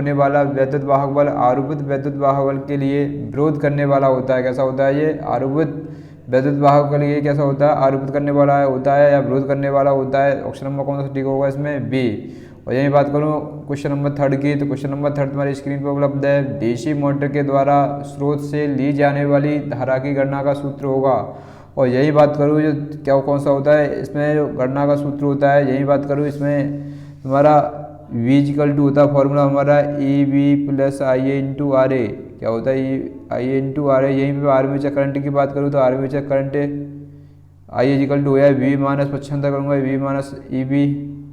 होने वाला वैद्युत वाहक बल आरोपित वैद्युत वाहक बल के लिए विरोध करने वाला होता है। कैसा होता है ये? आरोपित वैद्युत वाहक के लिए कैसा होता है? आरोपित करने वाला होता है या विरोध करने वाला होता है। ऑप्शन नंबर कौन सा ठीक होगा इसमें? बी। और यही बात करूँ क्वेश्चन नंबर 3 की, तो क्वेश्चन नंबर 3 तुम्हारी स्क्रीन पर उपलब्ध है। डीसी मोटर के द्वारा स्रोत से ली जाने वाली धारा की गणना का सूत्र होगा। और यही बात करूँ जो क्या कौन सा होता है इसमें जो गणना का सूत्र होता है, यही बात करूँ इसमें तुम्हारा V इक्वल टू होता है फॉर्मूला हमारा E V plus I A into R A. क्या होता है? I A into R A. यहीं पर आर्मेचर करंट की बात करूँ तो armature current I equal to हो जाए वी माइनस पक्षांतर करूँगा वी माइनस ई बी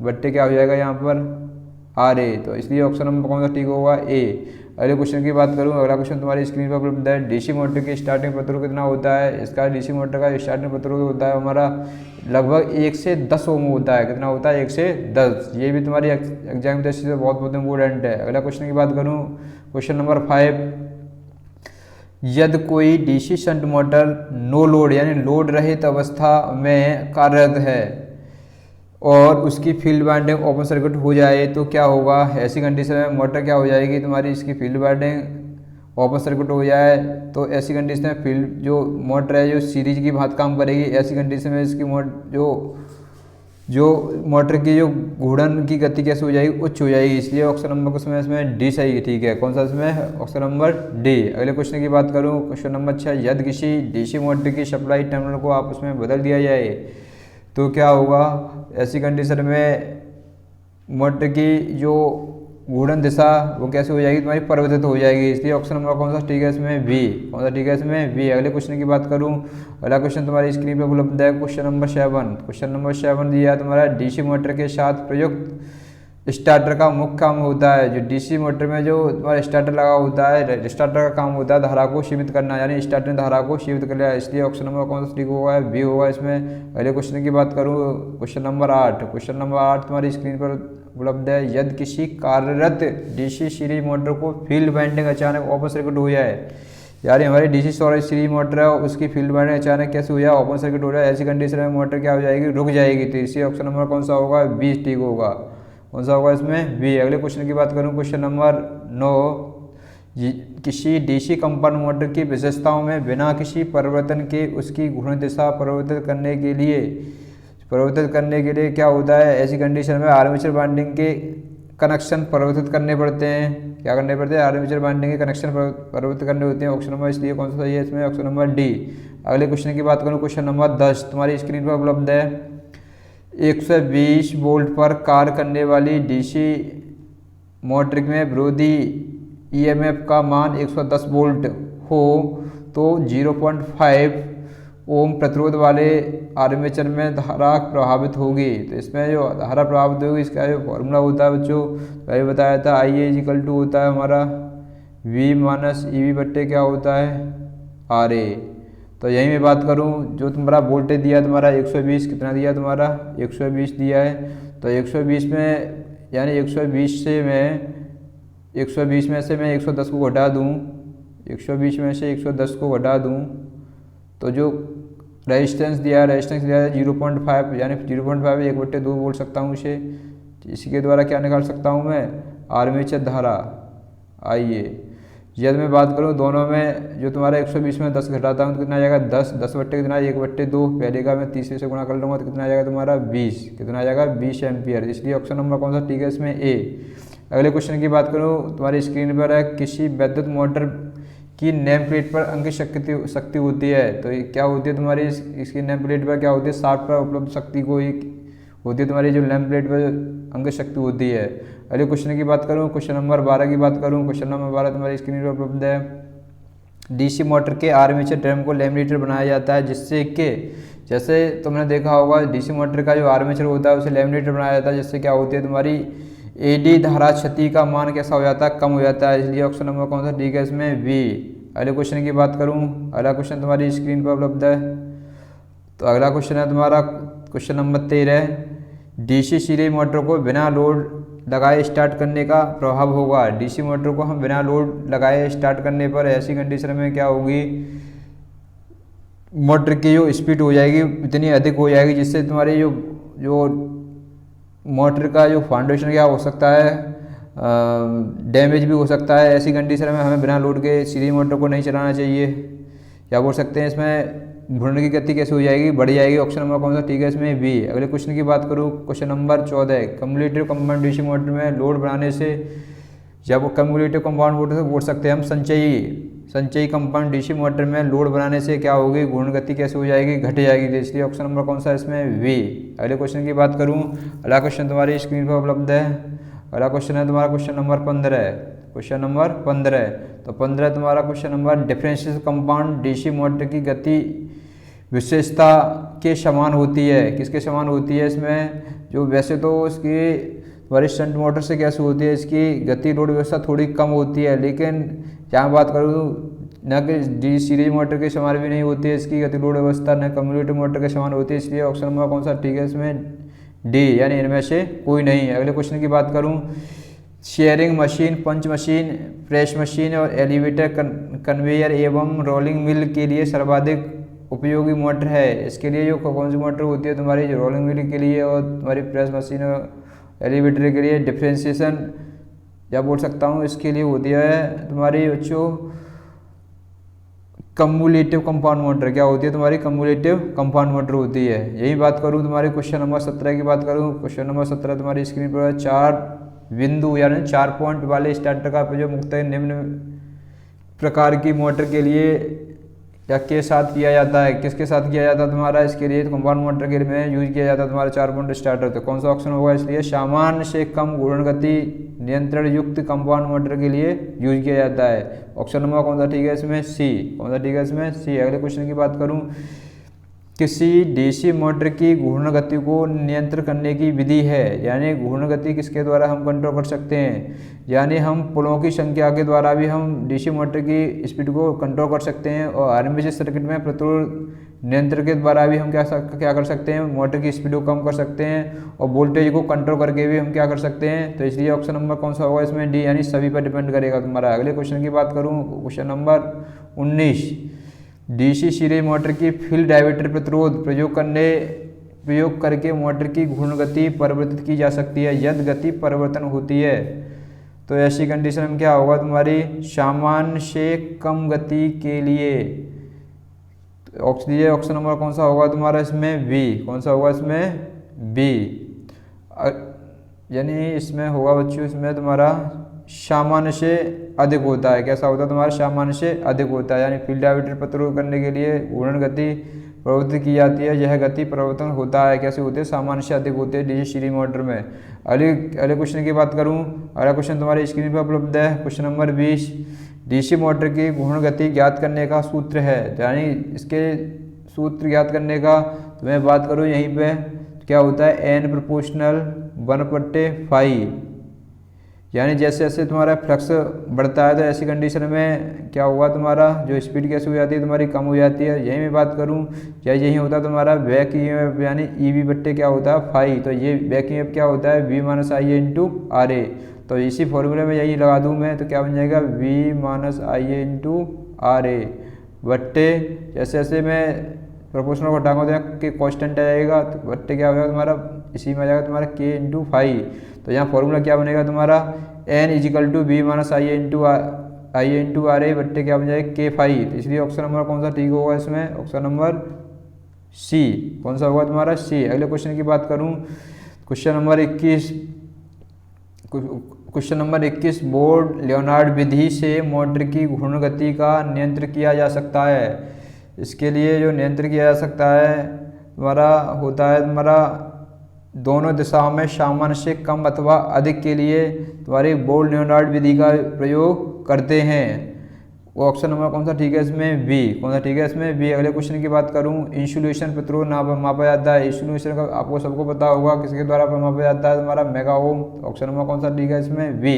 बट्टे क्या हो जाएगा यहाँ पर आर ए। तो इसलिए ऑप्शन नंबर कौन सा ठीक होगा? ए। अगले क्वेश्चन की बात करूँ, अगला क्वेश्चन तुम्हारी स्क्रीन पर उपलब्ध है। डीसी मोटर की स्टार्टिंग प्रतिरोध कितना होता है? इसका डीसी मोटर का स्टार्टिंग प्रतिरोध होता है हमारा लगभग 1 से 10 ओम होता है। कितना होता है? 1 से 10। ये भी तुम्हारी एग्जाम की दृष्टि से बहुत बहुत इंपॉर्टेंट है। अगला क्वेश्चन की बात करूँ, क्वेश्चन नंबर 5, यदि कोई DC shunt motor no load यानी लोड रहित अवस्था में कार्यरत है और उसकी फील्ड वाइंडिंग ओपन सर्किट हो जाए तो क्या होगा? ऐसी कंडीशन में मोटर क्या हो जाएगी तुम्हारी? इसकी फील्ड वाइंडिंग ओपन सर्किट हो जाए तो ऐसी कंडीशन में फील्ड जो मोटर है जो सीरीज की भांति काम करेगी। ऐसी कंडीशन में इसकी जो मोटर की जो घूर्णन की गति कैसे हो जाएगी? उच्च हो जाएगी। इसलिए ऑप्शन नंबर इसमें डी सही है। ठीक है, कौन सा इसमें? Option number D. अगले क्वेश्चन की बात करूँ, क्वेश्चन नंबर 6, यदि किसी डीसी मोटर की सप्लाई टर्मिनल को आपस में बदल दिया जाए तो क्या होगा? ऐसी कंडीशन में मोटर की जो घूर्णन दिशा वो कैसे हो जाएगी? तुम्हारी परिवर्तित हो जाएगी। इसलिए ऑप्शन नंबर कौन सा ठीक है इसमें? बी। कौन सा ठीक है इसमें? बी। अगले क्वेश्चन की बात करूं, अगला क्वेश्चन तुम्हारी स्क्रीन पर उपलब्ध है। Question number 7। क्वेश्चन नंबर 7 दिया है तुम्हारा, डीसी मोटर के साथ प्रयुक्त स्टार्टर का मुख्य काम होता है। जो डीसी मोटर में जो तुम्हारा स्टार्टर लगा होता है, स्टार्टर का काम होता है धारा को सीमित करना, यानी स्टार्टर ने धारा को सीमित कर लिया। इसलिए ऑप्शन नंबर कौन सा ठीक होगा? बी होगा इसमें। अगले क्वेश्चन की बात करूँ, क्वेश्चन नंबर 8। क्वेश्चन नंबर 8 तुम्हारी स्क्रीन पर उपलब्ध है। यदि किसी कार्यरत डीसी सीरीज मोटर को फील्ड वाइंडिंग अचानक ओपन सर्किट हो जाए, यानी हमारी डीसी सीरीज मोटर है उसकी फील्ड वाइंडिंग अचानक कैसे हो जाए? ओपन सर्किट हो जाए। ऐसी कंडीशन में मोटर क्या हो जाएगी? रुक जाएगी। तो इसी ऑप्शन नंबर कौन सा होगा? बी ठीक होगा। कौन सा होगा इसमें? बी। अगले क्वेश्चन की बात करूँ, क्वेश्चन नंबर 9, किसी डीसी कंपाउंड मोटर की विशेषताओं में बिना किसी परिवर्तन के उसकी घूर्णन दिशा परिवर्तित करने के लिए क्या होता है? ऐसी कंडीशन में आर्मेचर वाइंडिंग के कनेक्शन परिवर्तित करने पड़ते हैं। क्या करने पड़ते हैं? आर्मेचर वाइंडिंग के कनेक्शन परिवर्तित करने होते हैं। ऑप्शन नंबर इसलिए कौन सा सही है इसमें? Option number D. अगले क्वेश्चन की बात करूँ, क्वेश्चन नंबर 10 तुम्हारी स्क्रीन पर उपलब्ध है। 120 वोल्ट पर कार्य करने वाली डीसी मोटर में विरोधी ईएमएफ का मान 110 वोल्ट हो तो 0.5 ओम प्रतिरोध वाले आर्मेचर में धारा प्रभावित होगी। तो इसमें जो धारा प्रभावित होगी इसका जो फॉर्मूला होता है बच्चों पहले बताया था, आई ए इक्वल टू होता है हमारा वी माइनस ई वी बट्टे क्या होता है? R A. तो यहीं मैं बात करूं जो तुम्हारा वोल्टेज दिया तुम्हारा 120, कितना दिया तुम्हारा? 120 दिया है। तो 120 में यानी 120 में से मैं 110 को घटा दूँ, 120 में से 110 को घटा दूँ तो जो रेजिस्टेंस दिया है 0.5 यानी 0.5 1/2 बोल सकता हूँ इसे। इसी के द्वारा क्या निकाल सकता हूँ मैं? आर्मेचर धारा। आइए यदि मैं बात करूँ दोनों में जो तुम्हारा 120 में 10 घटाता हूँ तो कितना आ जाएगा? 10 बट्टे कितना? 1/2। पहले का मैं तीसरे से गुणा कर लूँगा तो कितना आ जाएगा तुम्हारा? 20। कितना आ जाएगा? 20 एम्पियर। इसलिए ऑप्शन नंबर कौन सा ठीक है इसमें? ए। अगले क्वेश्चन की बात करूँ तुम्हारी स्क्रीन पर है, किसी विद्युत मोटर की नेम प्लेट पर अंकित शक्ति होती है। तो क्या होती है तुम्हारी इसकी नेम प्लेट पर? क्या होती है? शाफ्ट पर उपलब्ध शक्ति को ही होती है तुम्हारी जो नेम प्लेट पर अंकित शक्ति होती है। अगले क्वेश्चन की बात करूँ, क्वेश्चन नंबर 12 की बात करूँ, क्वेश्चन नंबर 12 तुम्हारी स्क्रीन पर उपलब्ध है। डीसी मोटर के आर्मेचर ड्रम को लैमिनेटर बनाया जाता है जिससे कि जैसे तुमने देखा होगा डीसी मोटर का जो आर्मेचर होता है उसे लैमिनेटर बनाया जाता है जिससे क्या होती है तुम्हारी एडी धारा क्षति का मान कैसा हो जाता है? कम हो जाता है। इसलिए ऑप्शन नंबर कौन सा ठीक है इसमें? बी। अगले क्वेश्चन की बात करूं, अगला क्वेश्चन तुम्हारी स्क्रीन पर उपलब्ध है। तो अगला क्वेश्चन है तुम्हारा question number 13, DC series motor को बिना लोड लगाए स्टार्ट करने का प्रभाव होगा। डीसी मोटर को हम बिना लोड लगाए स्टार्ट करने पर ऐसी कंडीशन में क्या होगी? मोटर की जो स्पीड हो जाएगी इतनी अधिक हो जाएगी जिससे तुम्हारी जो मोटर का जो फाउंडेशन क्या हो सकता है? डैमेज भी हो सकता है। ऐसी कंडीशन में हमें बिना लोड के सीरीज मोटर को नहीं चलाना चाहिए। क्या बोल सकते हैं इसमें घूर्णन की गति कैसे हो जाएगी, बढ़ जाएगी। ऑप्शन नंबर कौन सा ठीक है इसमें बी। अगले क्वेश्चन की बात करूँ, question number 14, cumulative compound DC motor में लोड बढ़ाने से, जब कम्युलेटिव कंपाउंड मोटर से बोल सकते हैं हम संचयी कंपाउंड डीसी मोटर में लोड बनाने से क्या होगी, घूर्णन गति कैसे हो जाएगी, घट जाएगी। तो इसलिए ऑप्शन नंबर कौन सा है इसमें बी। अगले क्वेश्चन की बात करूँ, अगला क्वेश्चन तुम्हारी स्क्रीन पर उपलब्ध है। अगला क्वेश्चन है तुम्हारा क्वेश्चन नंबर 15। क्वेश्चन नंबर 15, तो 15 तुम्हारा question number differential compound DC motor की गति विशेषता के समान होती है। किसके समान होती है इसमें, जो वैसे तो इसकी तुम्हारी शंट मोटर से कैसे होती है, इसकी गति लोड व्यवस्था थोड़ी कम होती है, लेकिन यहाँ बात करूँ न कि डी सीरीज मोटर के समान भी नहीं होती है इसकी गति लोड व्यवस्था, न कम्युलेटिव मोटर के समान होती है। इसलिए ऑप्शन नंबर कौन सा ठीक है इसमें डी, यानी इनमें से कोई नहीं। अगले क्वेश्चन की बात करूँ, शेयरिंग मशीन, पंच मशीन, प्रेस मशीन और एलिवेटर कन्वेयर एवं रोलिंग मिल के लिए सर्वाधिक उपयोगी मोटर है। इसके लिए जो कौन सी मोटर होती है तुम्हारी, जो रोलिंग मिल के लिए और तुम्हारी प्रेस मशीन और एलिवेटर के लिए डिफ्रेंशिएशन या बोल सकता हूँ इसके लिए होती है तुम्हारी बच्चों कम्युलेटिव कंपाउंड मोटर। क्या होती है तुम्हारी, कम्युलेटिव कंपाउंड मोटर होती है। यही बात करूँ तुम्हारी क्वेश्चन नंबर 17 की बात करूँ, क्वेश्चन नंबर 17 तुम्हारी स्क्रीन पर 4 बिंदु यानी 4 पॉइंट वाले स्टार्टर का प्रयोग मुख्यतः निम्न प्रकार की मोटर के लिए या के साथ किया जाता है। किसके साथ किया जाता है तुम्हारा, इसके लिए कंपाउंड मोटर के में यूज किया जाता है तुम्हारा 4 पॉइंट स्टार्टर। तो कौन सा ऑप्शन होगा, इसलिए सामान्य से कम घूर्णन गति नियंत्रण युक्त कंपाउंड मोटर के लिए यूज किया जाता है। ऑप्शन नंबर कौन सा ठीक है इसमें सी। कौन सा ठीक है इसमें सी। अगले क्वेश्चन की बात करूँ, किसी डीसी मोटर की घूर्णन गति को नियंत्रण करने की विधि है, यानी घूर्णन गति किसके द्वारा हम कंट्रोल कर सकते हैं, यानी हम पोलों की संख्या के द्वारा भी हम डीसी मोटर की स्पीड को कंट्रोल कर सकते हैं, और आर्मेचर सर्किट में प्रतिरोध नियंत्रण के द्वारा भी हम क्या कर सकते हैं, मोटर की स्पीड को कम कर सकते हैं, और वोल्टेज को कंट्रोल करके भी हम क्या कर सकते हैं। तो इसलिए ऑप्शन नंबर कौन सा होगा इसमें डी, यानी सभी पर डिपेंड करेगा तुम्हारा। अगले क्वेश्चन की बात करूँ, question number 19, DC series motor की फील्ड डायवर्टर प्रतिरोध प्रयोग करके मोटर की घूर्णन गति परिवर्तित की जा सकती है यदि गति परिवर्तन होती है। तो ऐसी कंडीशन में क्या होगा तुम्हारी, सामान्य से कम गति के लिए ऑप्शन नंबर कौन सा होगा तुम्हारा इसमें बी। कौन सा होगा इसमें बी, यानी इसमें होगा बच्चों इसमें तुम्हारा सामान्य से अधिक होता है। कैसा होता है तुम्हारा, सामान्य से अधिक होता है, यानी फील्ड डायवर्टर प्रतिरोध करने के लिए घूर्णन गति प्रवृत्ति की जाती है। यह गति परिवर्तन होता है, कैसे होते हैं, सामान्य से अधिक होते हैं डीसी सीरीज मोटर में। अगले क्वेश्चन की बात करूं, अगला क्वेश्चन तुम्हारी स्क्रीन पर उपलब्ध है। क्वेश्चन नंबर 20, डीसी मोटर की घूर्णन गति ज्ञात करने का सूत्र है, यानी इसके सूत्र ज्ञात करने का तो मैं बात करूँ यहीं पे क्या होता है, एन प्रोपोर्शनल 1/5, यानी जैसे जैसे तुम्हारा फ्लक्स बढ़ता है तो ऐसी कंडीशन में क्या होगा तुम्हारा, जो स्पीड कैसे हो जाती है तुम्हारी, कम हो जाती है। यही मैं बात करूं क्या यही होता है तुम्हारा बैक ईएमएफ, यानी ईवी बट्टे क्या होता है फाई, तो ये बैक ईएमएफ क्या होता है V - IA × RA। तो इसी फॉर्मूले में यही लगा दूं मैं, तो क्या बन जाएगा V - IA × RA बट्टे, जैसे जैसे मैं प्रोपोर्शनल को हटाऊंगा तो कि कांस्टेंट आ जाएगा, तो बट्टे क्या होगा तुम्हारा, इसी में आ जाएगा तुम्हारा K × फाई। तो यहाँ फॉर्मूला क्या बनेगा तुम्हारा, N = V - IA × RA बट्टे क्या बन जाएगा K फाई। तो इसलिए ऑप्शन नंबर कौन सा ठीक होगा इसमें, ऑप्शन नंबर सी। कौन सा होगा तुम्हारा सी। अगले क्वेश्चन की बात करूँ, क्वेश्चन नंबर 21, बोर्ड लियोनार्ड विधि से मोटर की घूर्णन गति का नियंत्रण किया जा सकता है। इसके लिए जो नियंत्रण किया जा सकता है तुम्हारा होता है तुम्हारा दोनों दिशाओं में सामान्य से कम अथवा अधिक के लिए तुम्हारी बोर्ड लियोनार्ड विधि का प्रयोग करते हैं। वो ऑप्शन नंबर कौन सा ठीक है इसमें बी। कौन सा ठीक है इसमें बी। अगले क्वेश्चन की बात करूं, इंसुलेशन प्रतिरोध मापा जाता है। इंसुलेशन का आपको सबको पता होगा किसके द्वारा मापा जाता है तुम्हारा मेगा ओम। ऑप्शन नंबर कौन सा ठीक है इसमें बी।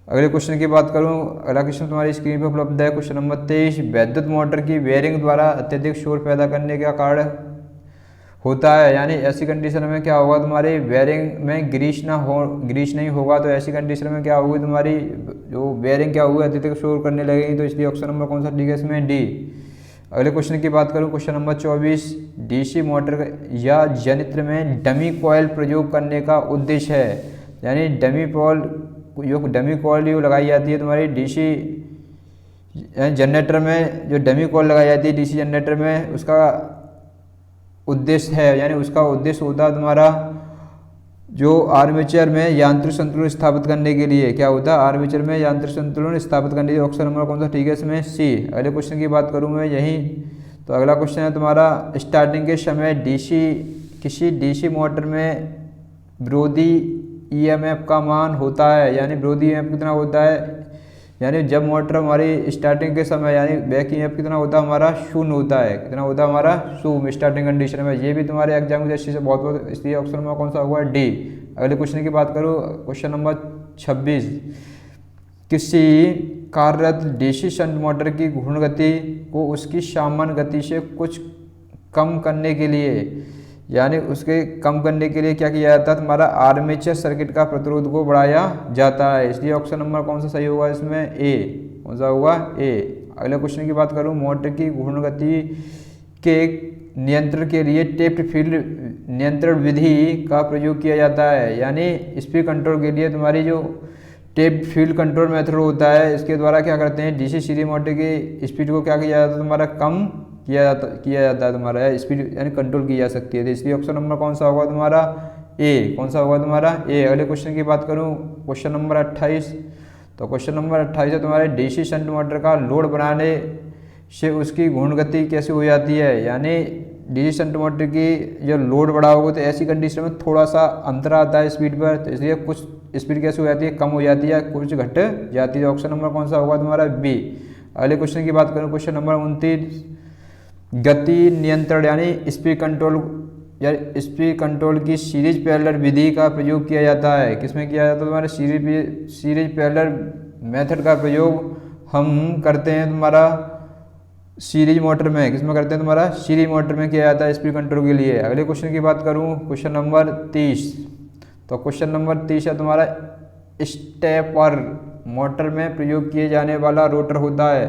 अगले क्वेश्चन की बात करूं, अगला क्वेश्चन तुम्हारी स्क्रीन पर उपलब्ध है। क्वेश्चन नंबर 23, विद्युत मोटर की बेयरिंग द्वारा अत्यधिक शोर पैदा करने का कारण होता है, यानी ऐसी कंडीशन में क्या होगा तुम्हारी बेयरिंग में ग्रीस नहीं होगा, तो ऐसी कंडीशन में क्या होगी तुम्हारी जो बेयरिंग क्या होगी अत्यधिक शोर करने लगेगी। तो इसलिए ऑप्शन नंबर कौन सा ठीक है इसमें डी। अगले क्वेश्चन की बात करूं, क्वेश्चन नंबर 24, डीसी मोटर या जनित्र में डमी कॉयल प्रयोग करने का उद्देश्य है। यानी डमी कॉइल जो लगाई जाती है तुम्हारी डीसी जनरेटर में, जो डमी कॉइल लगाई जाती है डीसी जनरेटर में, उसका उद्देश्य है, यानी उसका उद्देश्य होता है तुम्हारा जो आर्मेचर में यांत्रिक संतुलन स्थापित करने के लिए। क्या होता है? आर्मेचर में यांत्रिक संतुलन स्थापित करने के लिए। ऑप्शन नंबर कौन सा ठीक है इसमें? सी। अगले क्वेश्चन की बात करूँ मैं यही, तो अगला क्वेश्चन है तुम्हारा, स्टार्टिंग के समय किसी डीसी मोटर में विरोधी ईएमएफ का मान होता है, यानी विरोधी ईएमएफ कितना होता है, यानी जब मोटर हमारी स्टार्टिंग के समय यानी बैक ईएमएफ कितना होता है हमारा? शून्य होता है। कितना होता है हमारा? शून्य स्टार्टिंग कंडीशन में। ये भी तुम्हारे एग्जाम की दृष्टि से बहुत, इसलिए ऑप्शन नंबर कौन सा होगा? डी। अगले क्वेश्चन की बात करूँ, क्वेश्चन नंबर 26, किसी कार्यरत डीसी शंट मोटर की घूर्ण गति को उसकी सामान्य गति से कुछ कम करने के लिए, यानी उसके कम करने के लिए क्या किया जाता है? तुम्हारा आर्मेचर सर्किट का प्रतिरोध को बढ़ाया जाता है। इसलिए ऑप्शन नंबर कौन सा सही होगा इसमें? ए। कौन सा होगा? ए। अगले क्वेश्चन की बात करूं, मोटर की घूर्ण गति के नियंत्रण के लिए टेप्ड फील्ड नियंत्रण विधि का प्रयोग किया जाता है, यानी स्पीड कंट्रोल के लिए तुम्हारी जो टेप्ड फील्ड कंट्रोल मेथड होता है, इसके द्वारा क्या करते हैं? डीसी सीरीज मोटर की स्पीड को क्या किया जाता है? तुम्हारा कम किया जाता है तुम्हारा, स्पीड यानी कंट्रोल की जा सकती है। तो इसलिए ऑप्शन नंबर कौन सा होगा तुम्हारा? ए। कौन सा होगा तुम्हारा? ए। अगले क्वेश्चन की बात करूं, क्वेश्चन नंबर 28, तो क्वेश्चन नंबर 28 है तुम्हारे, डीसी शंट मोटर का लोड बनाने से उसकी घूर्ण गति कैसे हो जाती है, यानी डीसी शंट मोटर की जो लोड बढ़ा होगा तो ऐसी कंडीशन में थोड़ा सा अंतर आता है स्पीड पर, तो इसलिए कुछ स्पीड कैसे हो जाती है? कम हो जाती है, कुछ घट जाती है। ऑप्शन नंबर कौन सा होगा तुम्हारा? बी। अगले क्वेश्चन की बात करूँ, क्वेश्चन नंबर 29, गति नियंत्रण यानी स्पीड कंट्रोल की सीरीज पैरेलल विधि का प्रयोग किया जाता है। किसमें किया जाता है? तुम्हारे सीरीज पैरेलल मेथड का प्रयोग हम करते हैं तुम्हारा सीरीज मोटर में। किसमें करते हैं? तुम्हारा सीरीज मोटर में किया जाता है स्पीड कंट्रोल के लिए। अगले क्वेश्चन की बात करूं, क्वेश्चन नंबर 30, तो क्वेश्चन नंबर 30 है तुम्हारा, स्टेपर मोटर में प्रयोग किए जाने वाला रोटर होता है।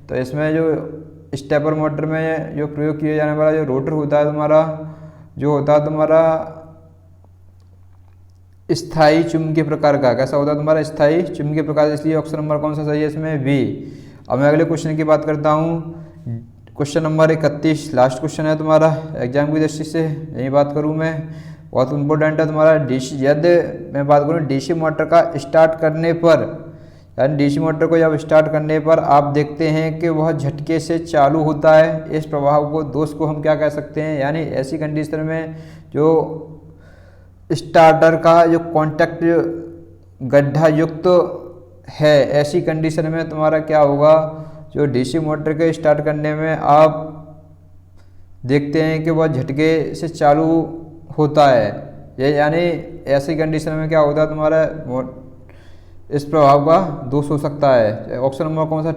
तो इसमें जो स्टेपर मोटर में जो प्रयोग किए जाने वाला जो रोटर होता है तुम्हारा, जो होता है तुम्हारा स्थायी चुंबकीय प्रकार का। कैसा होता है तुम्हारा? स्थायी चुंबकीय प्रकार। इसलिए ऑप्शन नंबर कौन सा सही है इसमें? बी। अब मैं अगले क्वेश्चन की बात करता हूँ, क्वेश्चन नंबर 31, लास्ट क्वेश्चन है तुम्हारा एग्जाम की दृष्टि से, यही बात करूँ मैं, बहुत इंपॉर्टेंट है तुम्हारा। डीसी, यदि मैं बात करूँ डीसी मोटर का स्टार्ट करने पर, यानी डीसी मोटर को जब स्टार्ट करने पर आप देखते हैं कि वह झटके से चालू होता है, इस प्रभाव को, दोष को हम क्या कह सकते हैं? यानी ऐसी कंडीशन में जो स्टार्टर का जो कॉन्टैक्ट गड्ढा युक्त है, ऐसी कंडीशन में तुम्हारा क्या होगा? जो डीसी मोटर के स्टार्ट करने में आप देखते हैं कि वह झटके से चालू होता है, ये यानी ऐसी कंडीशन में क्या होता है तुम्हारा? इस प्रभाव का दोष हो सकता है। ऑप्शन नंबर कौन सा